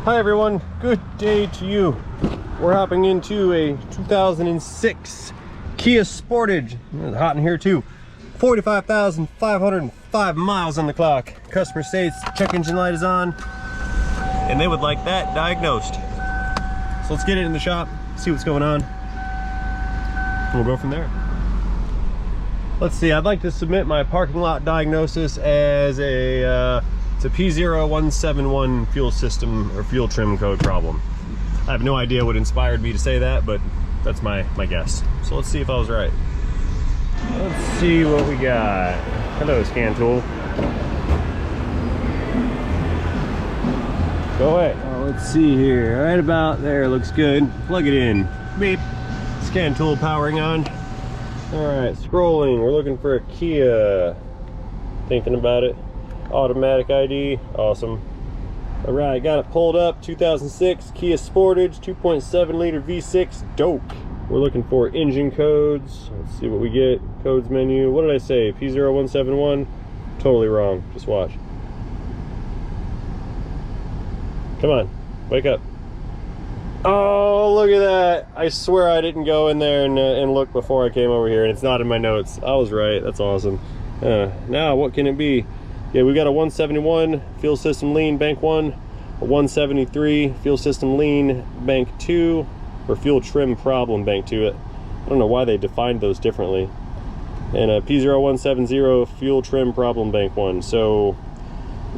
Hi everyone, good day to you. We're hopping into a 2006 Kia Sportage. It's hot in here too. 45,505 miles on the clock. Customer states check engine light is on, and they would like that diagnosed. So let's get it in the shop, see what's going on, and we'll go from there. Let's see, I'd like to submit my parking lot diagnosis as it's a P0171 fuel system or fuel trim code problem. I have no idea what inspired me to say that, but that's my guess. So let's see if I was right. Let's see what we got. Hello, scan tool. Go away. Oh, let's see here. Right about there, looks good. Plug it in. Beep. Scan tool powering on. All right, scrolling. We're looking for a Kia. Thinking about it. Automatic ID, awesome. All right, got it pulled up. 2006 Kia Sportage, 2.7 liter V6, dope. We're looking for engine codes. Let's see what we get. Codes menu. What did I say? P0171. Totally wrong. Just watch. Come on, wake up. Oh, look at that. I swear I didn't go in there and look before I came over here, and it's not in my notes. I was right. That's awesome. Now, what can it be? Yeah, we got a 171 fuel system lean bank 1, a 173 fuel system lean bank 2, or fuel trim problem bank 2. I don't know why they defined those differently. And a P0170 fuel trim problem bank 1. So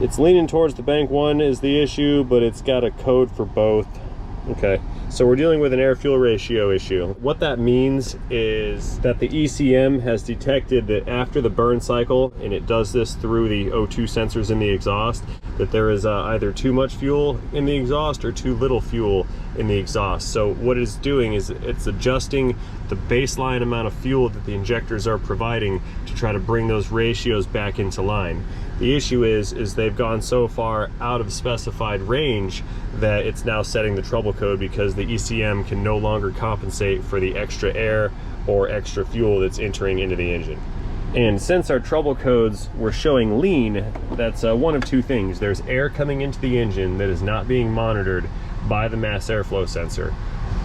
it's leaning towards the bank 1 is the issue, but it's got a code for both. Okay, so we're dealing with an air-fuel ratio issue. What that means is that the ECM has detected that after the burn cycle, and it does this through the O2 sensors in the exhaust, that there is either too much fuel in the exhaust or too little fuel in the exhaust. So what it's doing is it's adjusting the baseline amount of fuel that the injectors are providing to try to bring those ratios back into line. The issue is they've gone so far out of specified range that it's now setting the trouble code because the ECM can no longer compensate for the extra air or extra fuel that's entering into the engine. And since our trouble codes were showing lean, that's one of two things. There's air coming into the engine that is not being monitored by the mass airflow sensor,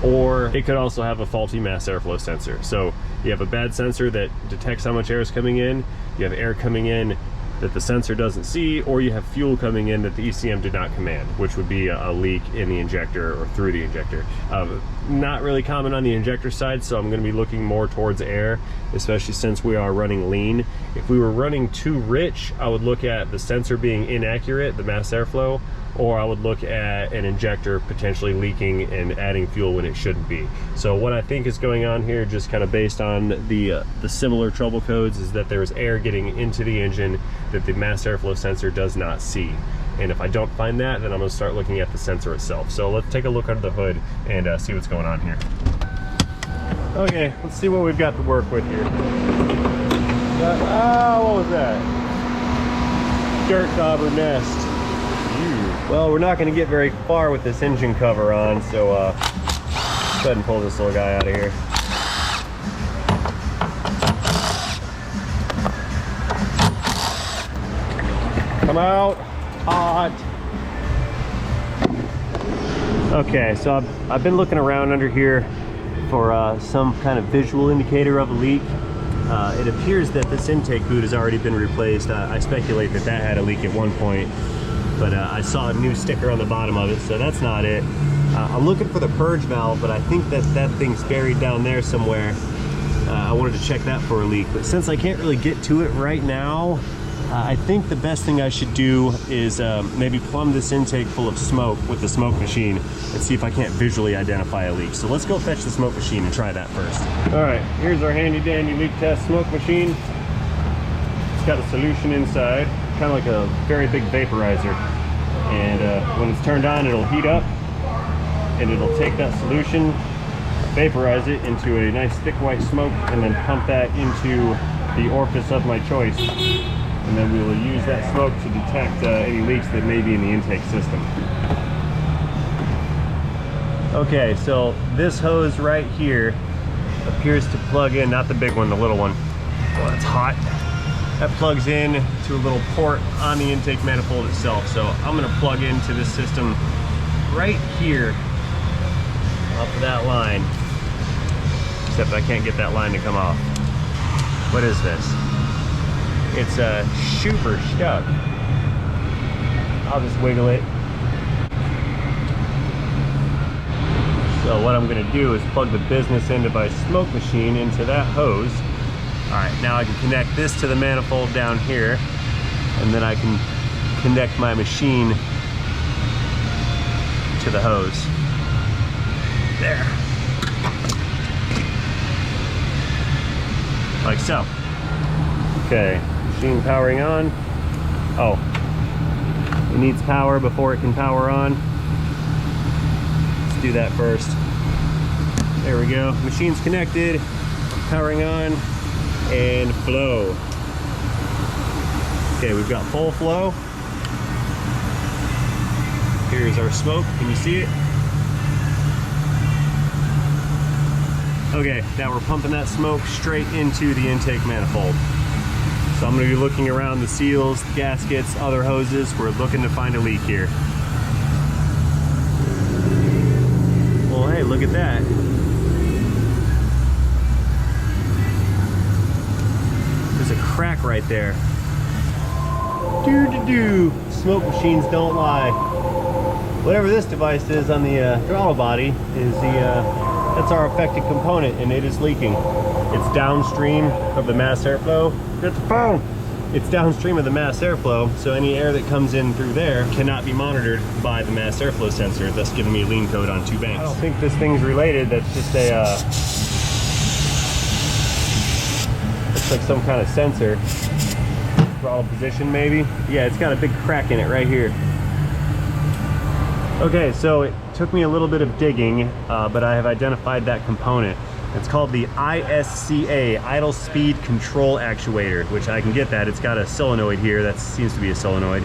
or it could also have a faulty mass airflow sensor. So you have a bad sensor that detects how much air is coming in, you have air coming in that the sensor doesn't see, or you have fuel coming in that the ECM did not command, which would be a leak in the injector or through the injector. Not really common on the injector side, so I'm going to be looking more towards air, especially since we are running lean. If we were running too rich, I would look at the sensor being inaccurate, the mass airflow, or I would look at an injector potentially leaking and adding fuel when it shouldn't be. So what I think is going on here, just kind of based on the similar trouble codes, is that there's air getting into the engine that the mass airflow sensor does not see. And if I don't find that, then I'm going to start looking at the sensor itself. So let's take a look under the hood and see what's going on here. Okay, let's see what we've got to work with here. What was that? Dirt dauber nest. Well, we're not going to get very far with this engine cover on, so let's go ahead and pull this little guy out of here. Come out, hot. Okay, so I've been looking around under here for some kind of visual indicator of a leak. It appears that this intake boot has already been replaced. I speculate that that had a leak at one point, but I saw a new sticker on the bottom of it, so that's not it. I'm looking for the purge valve, but I think that thing's buried down there somewhere. I wanted to check that for a leak, but since I can't really get to it right now, I think the best thing I should do is maybe plumb this intake full of smoke with the smoke machine and see if I can't visually identify a leak. So let's go fetch the smoke machine and try that first. All right, here's our handy dandy leak test smoke machine. It's got a solution inside, kind of like a very big vaporizer. And when it's turned on, it'll heat up and it'll take that solution, vaporize it into a nice thick white smoke, and then pump that into the orifice of my choice. And then we will use that smoke to detect any leaks that may be in the intake system. Okay, so this hose right here appears to plug in, not the big one, the little one. Well, it's hot. That plugs in to a little port on the intake manifold itself. So I'm going to plug into this system right here off of that line. Except I can't get that line to come off. What is this? It's super stuck. I'll just wiggle it. So what I'm gonna do is plug the business end of my smoke machine into that hose. All right, now I can connect this to the manifold down here, and then I can connect my machine to the hose. There. Like so. Okay, machine powering on. Oh, it needs power before it can power on. Let's do that first. There we go. Machine's connected, powering on, and flow. Okay, we've got full flow. Here's our smoke. Can you see it? Okay, now we're pumping that smoke straight into the intake manifold. So I'm going to be looking around the seals, the gaskets, other hoses. We're looking to find a leak here. Well, hey, look at that. There's a crack right there. Doo-doo-doo. Smoke machines don't lie. Whatever this device is on the throttle body is that's our affected component, and it is leaking. It's downstream of the mass airflow. Get the phone! It's downstream of the mass airflow, so any air that comes in through there cannot be monitored by the mass airflow sensor, thus giving me a lean code on 2 banks. I don't think this thing's related. That's just a looks like some kind of sensor. Throttle position maybe. Yeah, it's got a big crack in it right here. Okay, so it took me a little bit of digging, but I have identified that component. It's called the ISCA, Idle Speed Control Actuator, which I can get that. It's got a solenoid here, that seems to be a solenoid,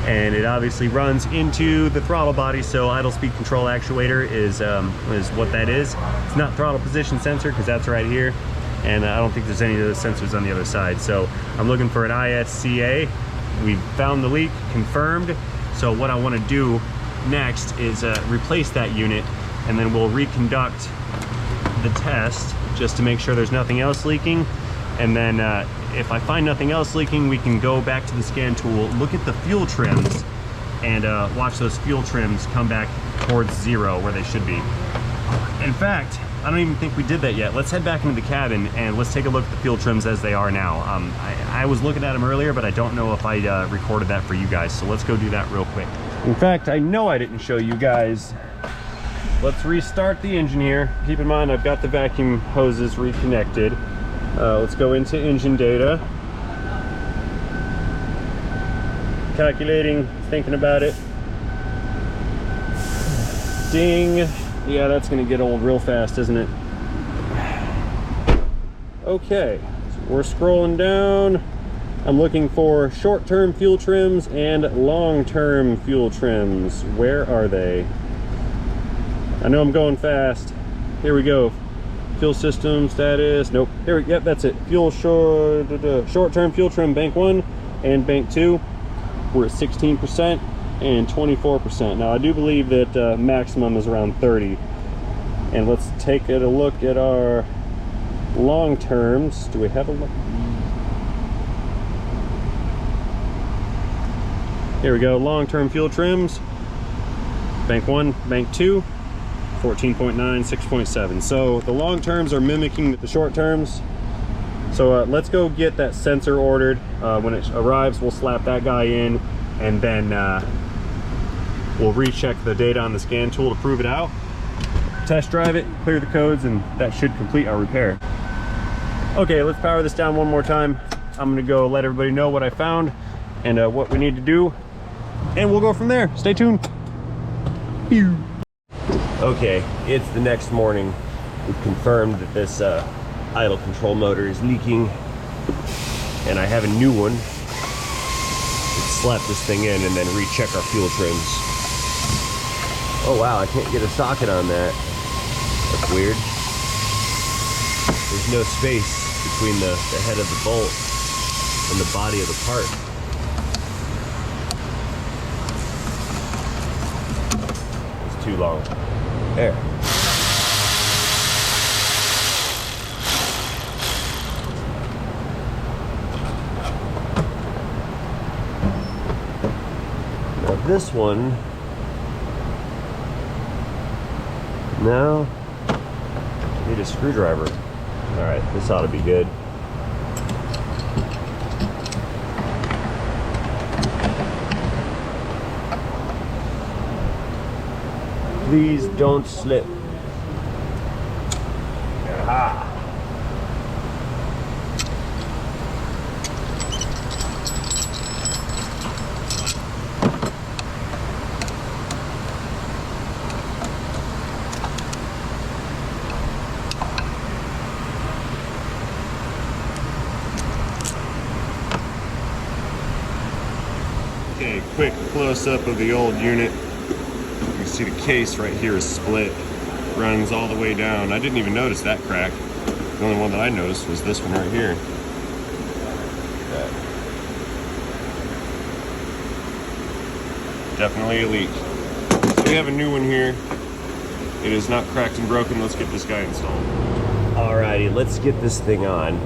and it obviously runs into the throttle body, so Idle Speed Control Actuator is what that is. It's not throttle position sensor, because that's right here, and I don't think there's any of those sensors on the other side. So I'm looking for an ISCA. We found the leak, confirmed, so what I want to do next is replace that unit, and then we'll reconduct the test just to make sure there's nothing else leaking, and then if I find nothing else leaking, we can go back to the scan tool, look at the fuel trims, and watch those fuel trims come back towards 0 where they should be. In fact, I don't even think we did that yet. Let's head back into the cabin and let's take a look at the fuel trims as they are now. I was looking at them earlier, but I don't know if I recorded that for you guys, so let's go do that real quick. In fact, I know I didn't show you guys. Let's restart the engine here. Keep in mind, I've got the vacuum hoses reconnected. Let's go into engine data. Calculating, thinking about it. Ding. Yeah, that's gonna get old real fast, isn't it? Okay, so we're scrolling down. I'm looking for short-term fuel trims and long-term fuel trims. Where are they? I know I'm going fast. Here we go. Fuel system status. Nope. Here we go. Yep, that's it. Fuel short-term fuel trim bank 1 and bank 2. We're at 16% and 24%. Now I do believe that maximum is around 30. And let's take a look at our long terms. Do we have a look? Here we go. Long-term fuel trims. Bank 1, bank 2. 14.9, 6.7. So the long terms are mimicking the short terms. So let's go get that sensor ordered. When it arrives, we'll slap that guy in, and then we'll recheck the data on the scan tool to prove it out. Test drive it, clear the codes, and that should complete our repair. Okay, let's power this down one more time. I'm gonna go let everybody know what I found and what we need to do, and we'll go from there. Stay tuned. Pew. Okay, it's the next morning. We've confirmed that this idle control motor is leaking, and I have a new one. Let's slap this thing in and then recheck our fuel trims. Oh wow, I can't get a socket on that. That's weird. There's no space between the head of the bolt and the body of the part. too long. There. Now this one, no, need a screwdriver. All right, this ought to be good. Please don't slip. Aha. Okay, quick close-up of the old unit. You can see the case right here is split, runs all the way down. I didn't even notice that crack. The only one that I noticed was this one right here. Definitely a leak. So we have a new one here. It is not cracked and broken. Let's get this guy installed. Alrighty, let's get this thing on.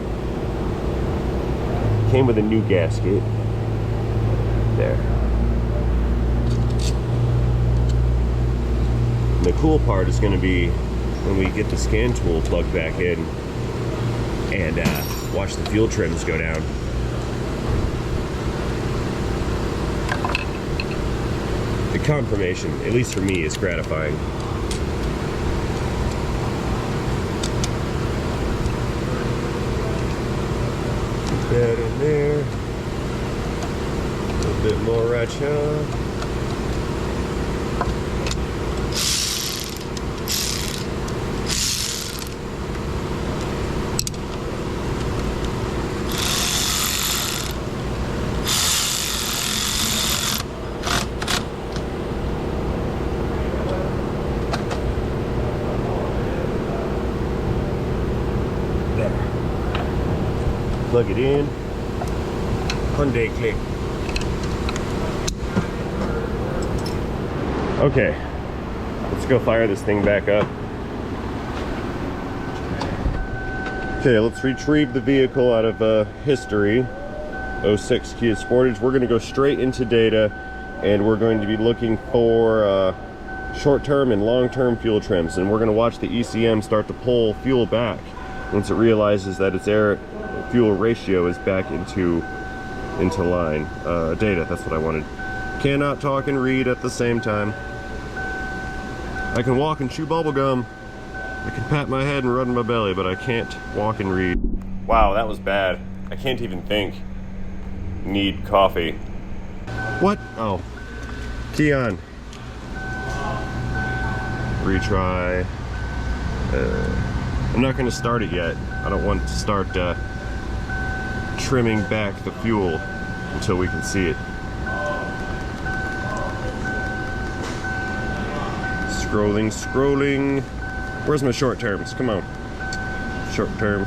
Came with a new gasket. There. And the cool part is going to be when we get the scan tool plugged back in and watch the fuel trims go down. The confirmation, at least for me, is gratifying. Put that in there. A little bit more right here. Plug it in. Hyundai click. Okay, let's go fire this thing back up. Okay, let's retrieve the vehicle out of history. 06 Kia Sportage. We're going to go straight into data, and we're going to be looking for short-term and long-term fuel trims, and we're going to watch the ECM start to pull fuel back once it realizes that its air fuel ratio is back into line. Data, that's what I wanted. Cannot talk and read at the same time. I can walk and chew bubble gum. I can pat my head and rub my belly, but I can't walk and read. Wow, that was bad. I can't even think. Need coffee. What? Oh. Key on. Retry. I'm not going to start it yet. I don't want to start trimming back the fuel until we can see it. Scrolling. Where's my short terms? Come on. Short term.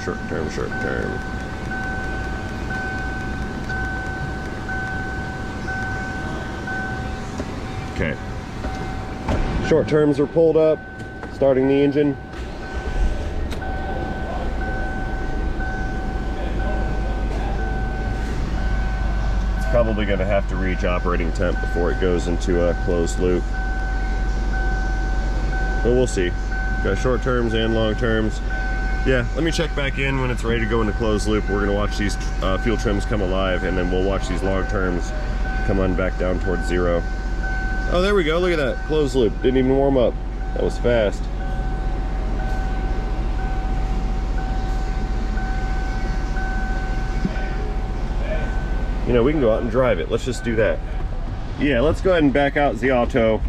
Okay. Short terms are pulled up. Starting the engine. Probably going to have to reach operating temp before it goes into a closed loop. But we'll see. Got short terms and long terms. Yeah, let me check back in when it's ready to go into closed loop. We're going to watch these fuel trims come alive, and then we'll watch these long terms come on back down towards zero. Oh, there we go. Look at that. Closed loop. Didn't even warm up. That was fast. You know, we can go out and drive it. Let's just do that. Yeah, let's go ahead and back out the auto.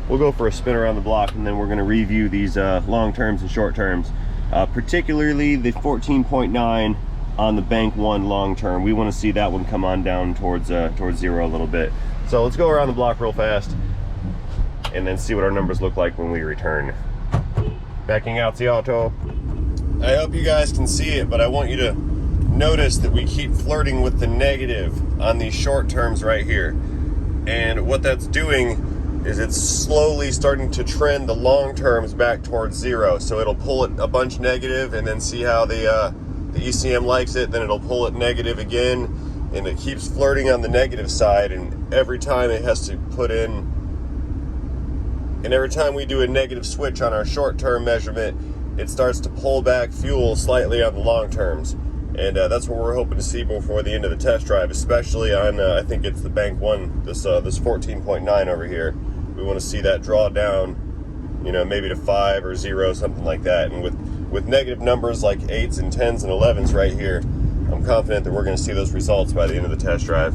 We'll go for a spin around the block, and then we're going to review these long terms and short terms. Particularly the 14.9 on the Bank One long term. We want to see that one come on down towards zero a little bit. So let's go around the block real fast, and then see what our numbers look like when we return. Backing out the auto. I hope you guys can see it, but I want you to notice that we keep flirting with the negative on these short terms right here. And what that's doing is it's slowly starting to trend the long terms back towards zero. So it'll pull it a bunch negative and then see how the ECM likes it. Then it'll pull it negative again, and it keeps flirting on the negative side. And every time it has to put in, and every time we do a negative switch on our short-term measurement, it starts to pull back fuel slightly on the long terms. And that's what we're hoping to see before the end of the test drive, especially on, I think it's the Bank 1, this 14.9 over here. We want to see that draw down, you know, maybe to 5 or 0, something like that. And with negative numbers like 8s and 10s and 11s right here, I'm confident that we're going to see those results by the end of the test drive.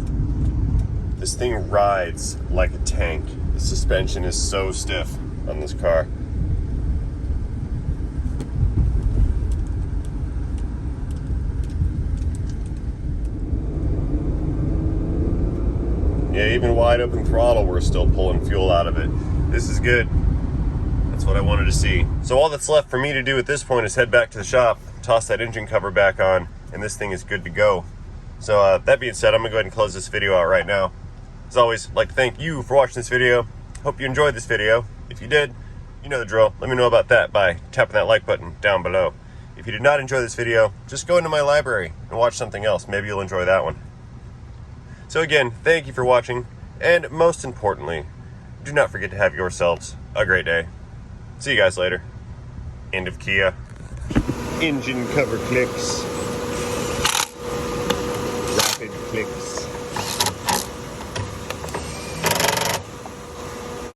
This thing rides like a tank. The suspension is so stiff on this car. Yeah, even wide open throttle, we're still pulling fuel out of it. This is good. That's what I wanted to see. So all that's left for me to do at this point is head back to the shop, toss that engine cover back on, and this thing is good to go. So that being said, I'm gonna go ahead and close this video out right now. As always, I'd like to thank you for watching this video. Hope you enjoyed this video. If you did, you know the drill. Let me know about that by tapping that like button down below. If you did not enjoy this video, just go into my library and watch something else. Maybe you'll enjoy that one. So again, thank you for watching, and most importantly, do not forget to have yourselves a great day. See you guys later. End of Kia. Engine cover clicks. Rapid clicks.